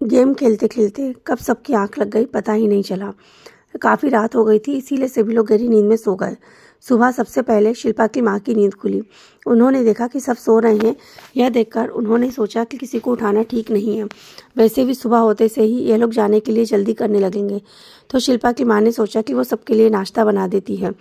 Game खेलते खेलते कब सबकी आंख लग गई पता ही नहीं चला। काफ़ी रात हो गई थी, इसीलिए सभी लोग गहरी नींद में सो गए। सुबह सबसे पहले शिल्पा की माँ की नींद खुली। उन्होंने देखा कि सब सो रहे हैं। यह देखकर उन्होंने सोचा कि किसी को उठाना ठीक नहीं है। वैसे भी सुबह होते से ही ये लोग जाने के लिए जल्दी करने लगेंगे। तो शिल्पा की माँ ने सोचा कि वो सबके लिए नाश्ता बना देती है।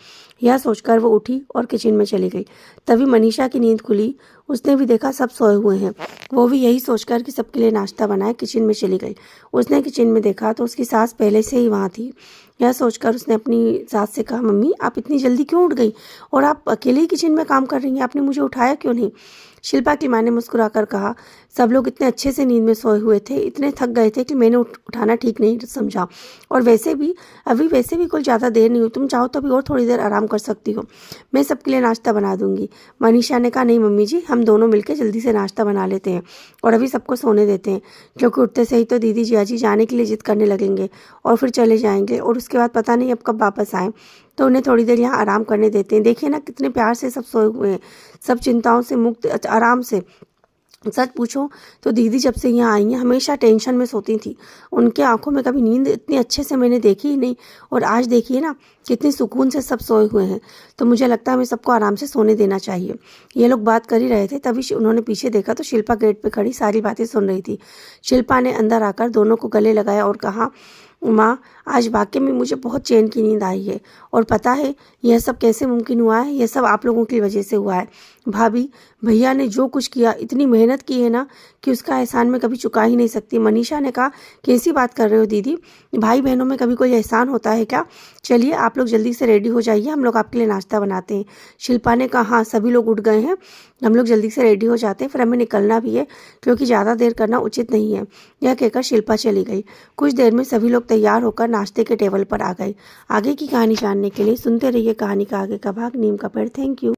यह सोचकर वो उठी और किचन में चली गई। तभी मनीषा की नींद खुली। उसने भी देखा सब सोए हुए हैं। वो भी यही सोचकर कि सबके लिए नाश्ता बनाए किचन में चली गई। उसने किचन में देखा तो उसकी सास पहले से ही वहाँ थी। यह सोचकर उसने अपनी सास से कहा, मम्मी आप इतनी जल्दी क्यों उठ गई और आप अकेले ही किचन में काम कर रही हैं, आपने मुझे उठाया क्यों नहीं। शिल्पा की माँ ने मुस्कुराकर कहा, सब लोग इतने अच्छे से नींद में सोए हुए थे, इतने थक गए थे कि मैंने उठाना ठीक नहीं समझा। और वैसे भी कोई ज़्यादा देर नहीं हुई, तुम चाहो तो अभी और थोड़ी देर आराम कर सकती हो। मैं सबके लिए नाश्ता बना दूंगी। मनीषा ने कहा, नहीं मम्मी जी, हम दोनों मिलकर जल्दी से नाश्ता बना लेते हैं और अभी सबको सोने देते हैं, क्योंकि उठते से ही तो दीदी जियाजी जाने के लिए जिद करने लगेंगे और फिर चले जाएंगे और उसके बाद पता नहीं अब कब वापस आएँ। तो उन्हें थोड़ी देर यहाँ आराम करने देते हैं। देखिए ना कितने प्यार से सब सोए हुए हैं, सब चिंताओं से मुक्त आराम से। सच पूछो तो दीदी जब से यहाँ आई हैं हमेशा टेंशन में सोती थी। उनके आंखों में कभी नींद इतनी अच्छे से मैंने देखी ही नहीं। और आज देखिए ना कितनी सुकून से सब सोए हुए हैं। तो मुझे लगता है हमें सबको आराम से सोने देना चाहिए। ये लोग बात कर ही रहे थे, तभी उन्होंने पीछे देखा तो शिल्पा गेट पे खड़ी सारी बातें सुन रही थी। शिल्पा ने अंदर आकर दोनों को गले लगाया और कहा, माँ आज वाकई में मुझे बहुत चैन की नींद आई है। और पता है यह सब कैसे मुमकिन हुआ है? यह सब आप लोगों की वजह से हुआ है। भाभी, भैया ने जो कुछ किया, इतनी मेहनत की है ना कि उसका एहसान मैं कभी चुका ही नहीं सकती। मनीषा ने कहा, कैसी बात कर रहे हो दीदी, भाई बहनों में कभी कोई एहसान होता है क्या? चलिए आप लोग जल्दी से रेडी हो जाइए, हम लोग आपके लिए नाश्ता बनाते हैं। शिल्पा ने कहा, हाँ सभी लोग उठ गए हैं, हम लोग जल्दी से रेडी हो जाते हैं, फिर हमें निकलना भी है क्योंकि ज़्यादा देर करना उचित नहीं है। यह कहकर शिल्पा चली गई। कुछ देर में सभी लोग तैयार होकर नाश्ते के टेबल पर आ गए। आगे की कहानी जानने के लिए सुनते रहिए कहानी का आगे का भाग, नीम का पेड़। Thank you.